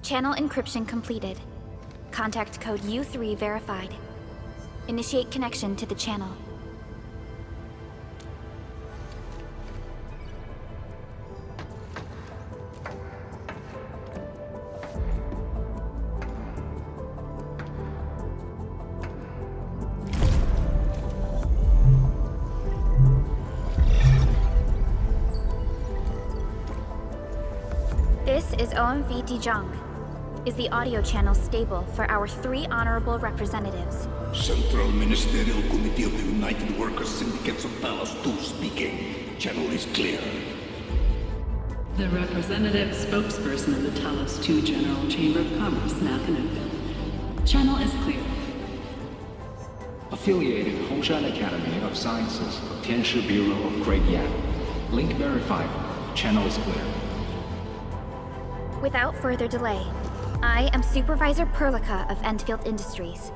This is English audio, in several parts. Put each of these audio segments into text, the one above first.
Channel encryption completed. Contact code U3 verified. Initiate connection to the channel. This is OMV Dijong. Is the audio channel stable for our 3 honorable representatives? Central Ministerial Committee of the United Workers Syndicates of Talos 2 speaking. Channel is clear. The representative spokesperson of the Talos 2 General Chamber of Commerce, Arknights Endfield. Channel is clear. Affiliated Hongshan Academy of Sciences, Tianshi Bureau of Great Yan. Link verified. Channel is clear. Without further delay, I am Supervisor Perlica of Endfield Industries.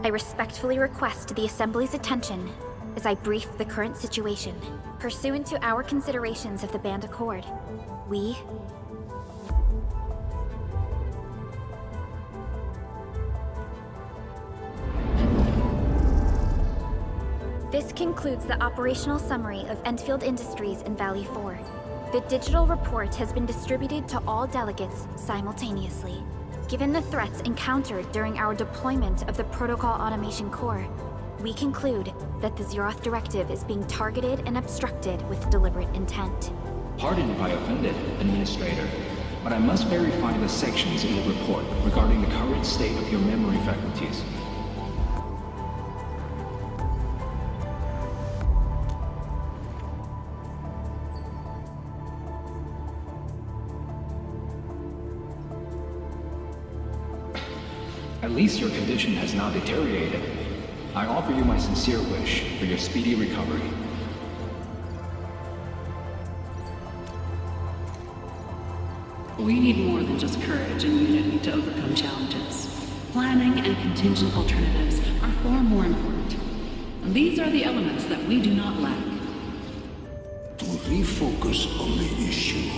I respectfully request the Assembly's attention as I brief the current situation. Pursuant to our considerations of the Band Accord, we... This concludes the operational summary of Endfield Industries in Valley 4. The digital report has been distributed to all delegates simultaneously. Given the threats encountered during our deployment of the Protocol Automation Core, we conclude that the Zeroth Directive is being targeted and obstructed with deliberate intent. Pardon if I offended, Administrator, but I must verify the sections in the report regarding the current state of your memory faculties. At least your condition has not deteriorated. I offer you my sincere wish for your speedy recovery. We need more than just courage and unity to overcome challenges. Planning and contingent alternatives are far more important. And these are the elements that we do not lack. To refocus on the issue,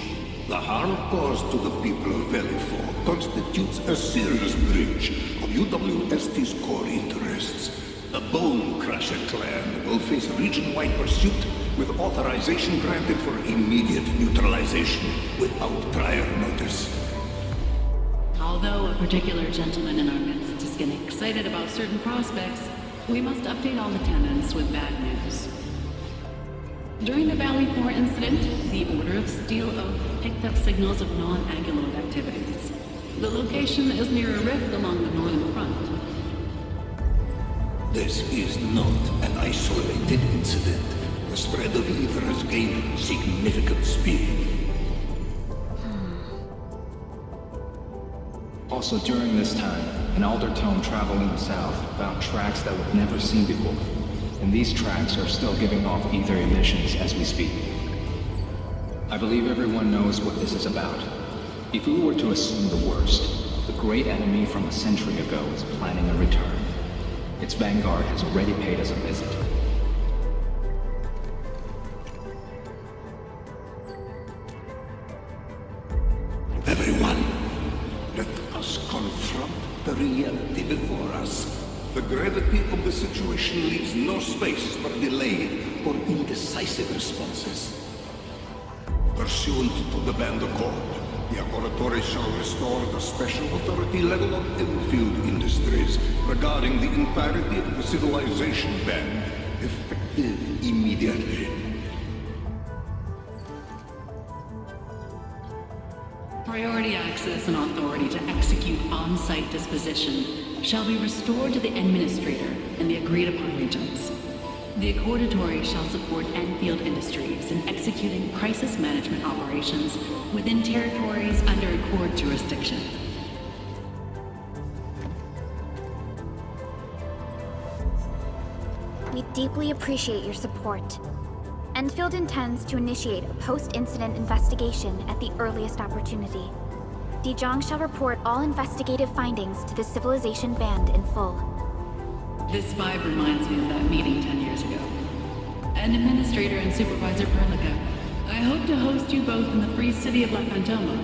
the harm caused to the people of Valley 4 constitutes a serious breach of UWST's core interests. The Bone Crusher clan will face region-wide pursuit with authorization granted for immediate neutralization without prior notice. Although a particular gentleman in our midst is getting excited about certain prospects, we must update all attendants with bad news. During the Valley 4 incident, the Order of Steel Oak picked up signals of non-Anguloid activities. The location is near a rift along the northern front. This is not an isolated incident. The spread of ether has gained significant speed. Also during this time, an Aldertone traveling south found tracks that we've never seen before. And these tracks are still giving off ether emissions as we speak. I believe everyone knows what this is about. If we were to assume the worst, the great enemy from a century ago is planning a return. Its vanguard has already paid us a visit. Everyone, let us confront the reality before us. The gravity of the situation leaves no space for delayed or indecisive responses. Pursuant to the Band Accord, the Laboratory shall restore the special authority level of Endfield Industries regarding the entirety of the civilization band, effective immediately. Priority access and authority to execute on-site disposition shall be restored to the Administrator in the agreed-upon regions. The Accordatory shall support Endfield Industries in executing crisis management operations within territories under Accord jurisdiction. We deeply appreciate your support. Endfield intends to initiate a post-incident investigation at the earliest opportunity. Dijong shall report all investigative findings to the Civilization Band in full. This vibe reminds me of that meeting 10 years ago. And Administrator and Supervisor Perlica, I hope to host you both in the free city of La Fantoma.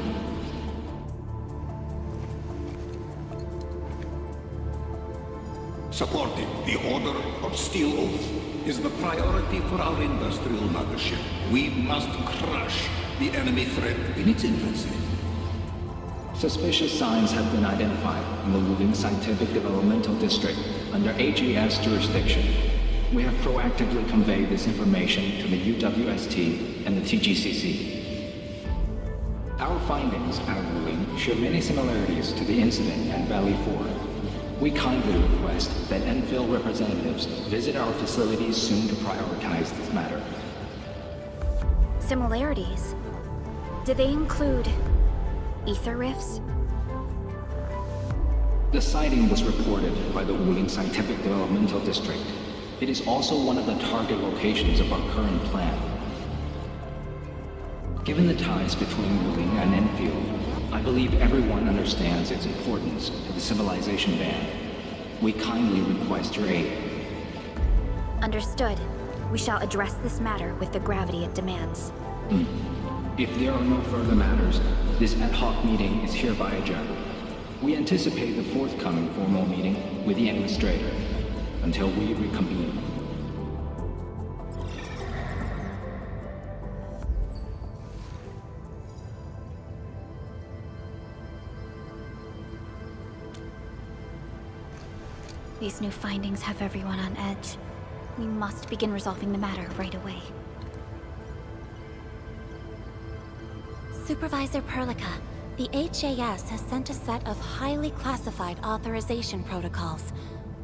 Supporting the Order of Steel Oath is the priority for our industrial mothership. We must crush the enemy threat in its infancy. Suspicious signs have been identified in the Wuling Scientific Developmental District under HES jurisdiction. We have proactively conveyed this information to the UWST and the TGCC. Our findings out of Wuling share many similarities to the incident at Valley 4. We kindly request that Enfield representatives visit our facilities soon to prioritize this matter. Similarities? Do they include ether rifts? The sighting was reported by the Wuling Scientific Developmental District. It is also one of the target locations of our current plan. Given the ties between Wuling and Enfield, I believe everyone understands its importance to the civilization band. We kindly request your aid. Understood. We shall address this matter with the gravity it demands. If there are no further matters, this ad hoc meeting is hereby adjourned. We anticipate the forthcoming formal meeting with the administrator until we reconvene. These new findings have everyone on edge. We must begin resolving the matter right away. Supervisor Perlica, the HAS has sent a set of highly classified authorization protocols.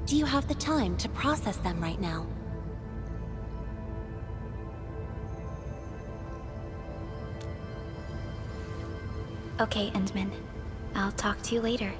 Do you have the time to process them right now? Okay, Endman. I'll talk to you later.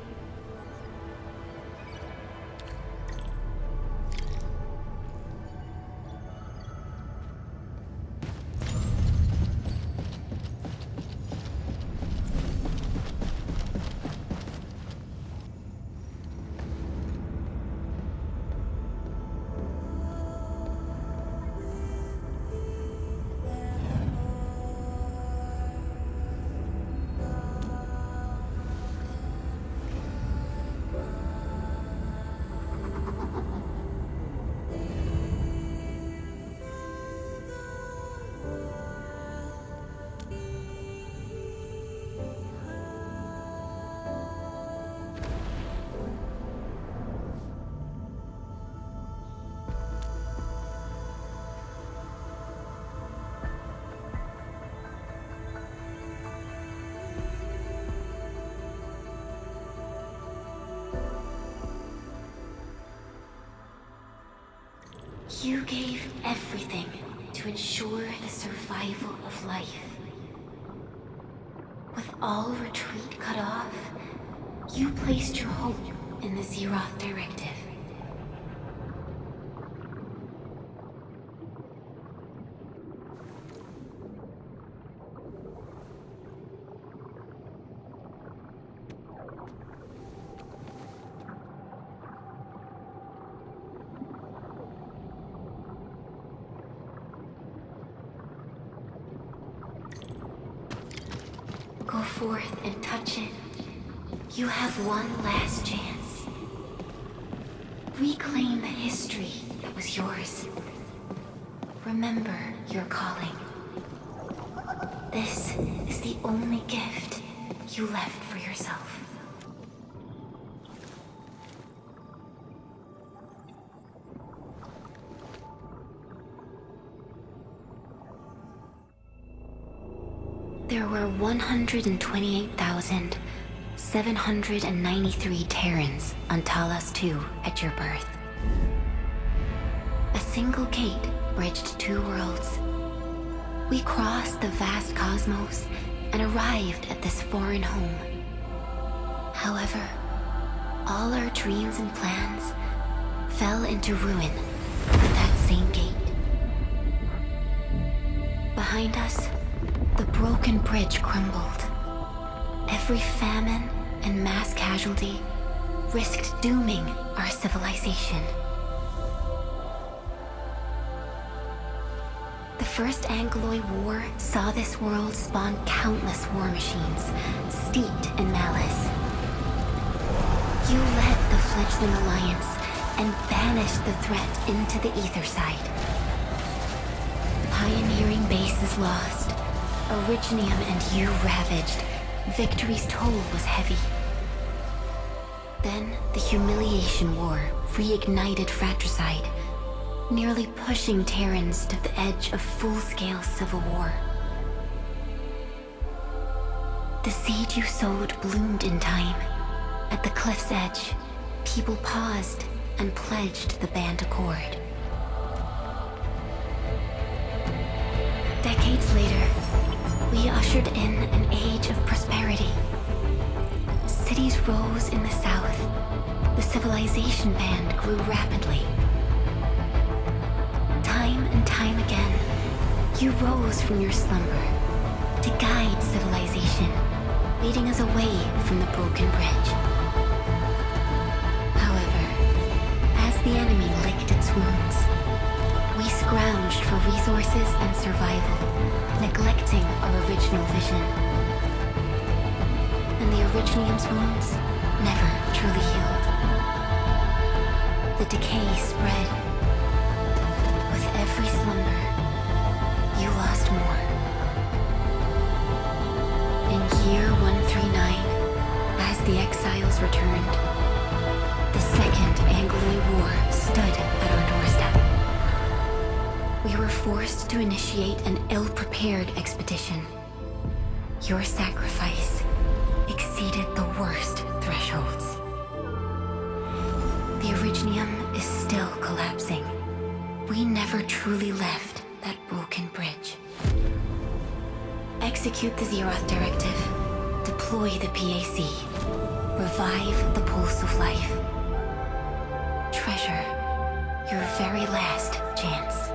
You gave everything to ensure the survival of life. With all retreat cut off, you placed your hope in the Zeroth Directive. Go forth and touch it. You have one last chance. Reclaim the history that was yours. Remember your calling. This is the only gift you left for yourself. There were 128,793 Terrans on Talos 2 at your birth. A single gate bridged two worlds. We crossed the vast cosmos and arrived at this foreign home. However, all our dreams and plans fell into ruin at that same gate. Behind us, the broken bridge crumbled. Every famine and mass casualty risked dooming our civilization. The First Angloid War saw this world spawn countless war machines, steeped in malice. You led the fledgling alliance and banished the threat into the ether side. Pioneering bases lost, Originium and you ravaged. Victory's toll was heavy. Then the humiliation war reignited fratricide, nearly pushing Terrans to the edge of full-scale civil war. The seed you sowed bloomed in time. At the cliff's edge, people paused and pledged the band accord. Decades later, we ushered in an age of prosperity. Cities rose in the south. The civilization band grew rapidly. Time and time again, you rose from your slumber to guide civilization, leading us away from the broken bridge. However, as the enemy licked its wounds, we scrounged for resources and survival, neglecting our original vision. And the Originium's wounds never truly healed. The decay spread. With every slumber, you lost more. In year 139, as the exiles returned, the Second Anglo War stood at our doorstep. We were forced to initiate an ill-prepared expedition. Your sacrifice exceeded the worst thresholds. The Originium is still collapsing. We never truly left that broken bridge. Execute the Zeroth Directive. Deploy the PAC. Revive the Pulse of Life. Treasure your very last chance.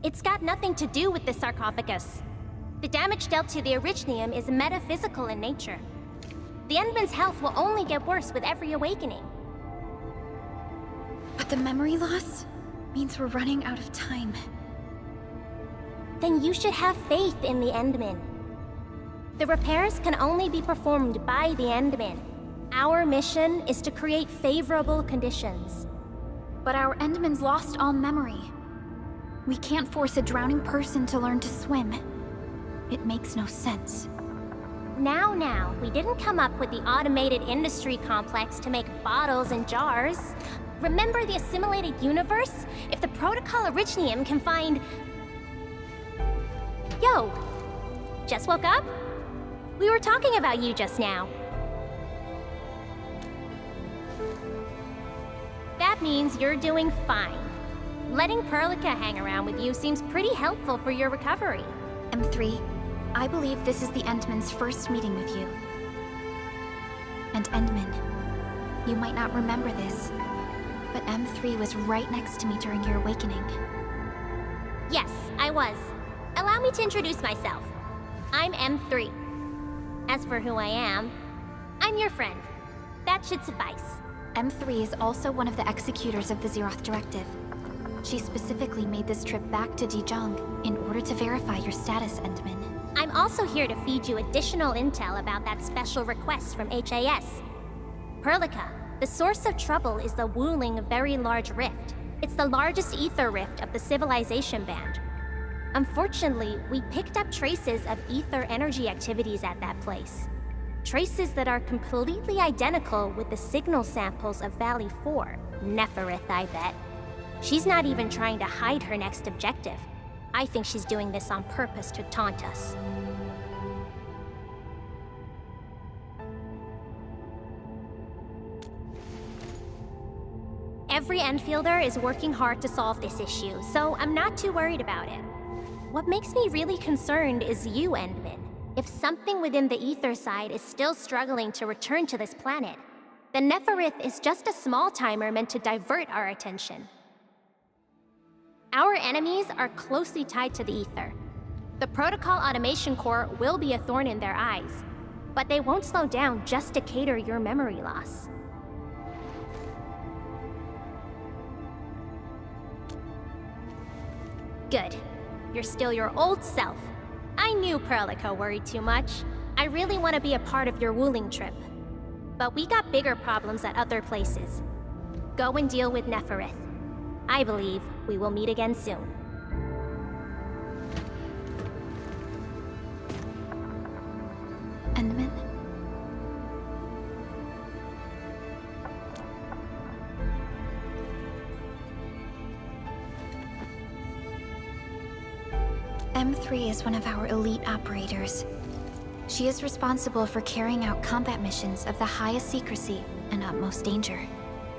It's got nothing to do with the sarcophagus. The damage dealt to the Originium is metaphysical in nature. The Endman's health will only get worse with every awakening. But the memory loss means we're running out of time. Then you should have faith in the Endman. The repairs can only be performed by the Endman. Our mission is to create favorable conditions. But our Endman's lost all memory. We can't force a drowning person to learn to swim. It makes no sense. Now, we didn't come up with the automated industry complex to make bottles and jars. Remember the assimilated universe? If the Protocol Originium can find... Yo! Just woke up? We were talking about you just now. That means you're doing fine. Letting Perlica hang around with you seems pretty helpful for your recovery. M3, I believe this is the Endman's first meeting with you. And Endman, you might not remember this, but M3 was right next to me during your awakening. Yes, I was. Allow me to introduce myself. I'm M3. As for who I am, I'm your friend. That should suffice. M3 is also one of the executors of the Zeroth Directive. She specifically made this trip back to Dijon in order to verify your status, Endman. I'm also here to feed you additional intel about that special request from HAS. Perlica, the source of trouble is the Wuling Very Large Rift. It's the largest ether rift of the civilization band. Unfortunately, we picked up traces of ether energy activities at that place. Traces that are completely identical with the signal samples of Valley 4. Neferith, I bet. She's not even trying to hide her next objective. I think she's doing this on purpose to taunt us. Every Enfielder is working hard to solve this issue, so I'm not too worried about it. What makes me really concerned is you, Endman. If something within the ether side is still struggling to return to this planet, then Neferith is just a small timer meant to divert our attention. Our enemies are closely tied to the ether. The Protocol Automation Core will be a thorn in their eyes, but they won't slow down just to cater your memory loss. Good. You're still your old self. I knew Perlica worried too much. I really want to be a part of your Wuling trip. But we got bigger problems at other places. Go and deal with Neferith. I believe we will meet again soon. Endman? M3 is one of our elite operators. She is responsible for carrying out combat missions of the highest secrecy and utmost danger.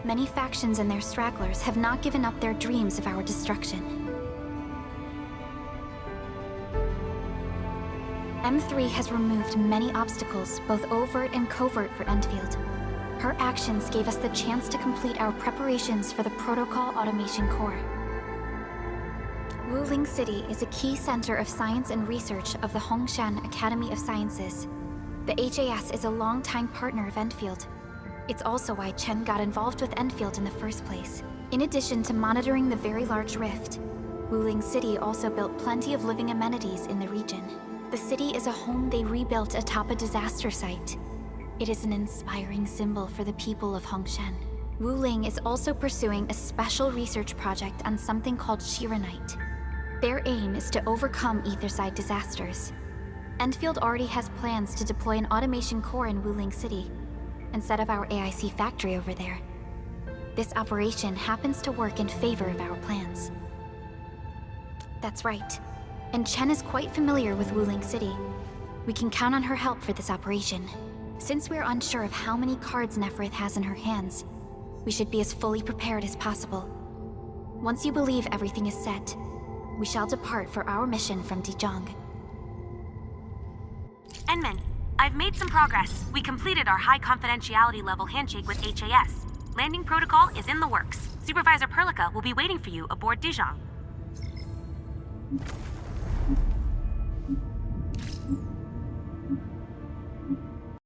Many factions and their stragglers have not given up their dreams of our destruction. M3 has removed many obstacles, both overt and covert, for Endfield. Her actions gave us the chance to complete our preparations for the Protocol Automation Core. Wuling City is a key center of science and research of the Hongshan Academy of Sciences. The HAS is a longtime partner of Endfield. It's also why Chen got involved with Endfield in the first place. In addition to monitoring the very large rift, Wuling City also built plenty of living amenities in the region. The city is a home they rebuilt atop a disaster site. It is an inspiring symbol for the people of Hongshan. Wuling is also pursuing a special research project on something called Shiranite. Their aim is to overcome Etherside disasters. Endfield already has plans to deploy an automation core in Wuling City and set up our AIC factory over there. This operation happens to work in favor of our plans. That's right. And Chen is quite familiar with Wuling City. We can count on her help for this operation. Since we're unsure of how many cards Neferith has in her hands, we should be as fully prepared as possible. Once you believe everything is set, we shall depart for our mission from Dijong. Enman, I've made some progress. We completed our high confidentiality level handshake with HAS. Landing protocol is in the works. Supervisor Perlica will be waiting for you aboard Dijong.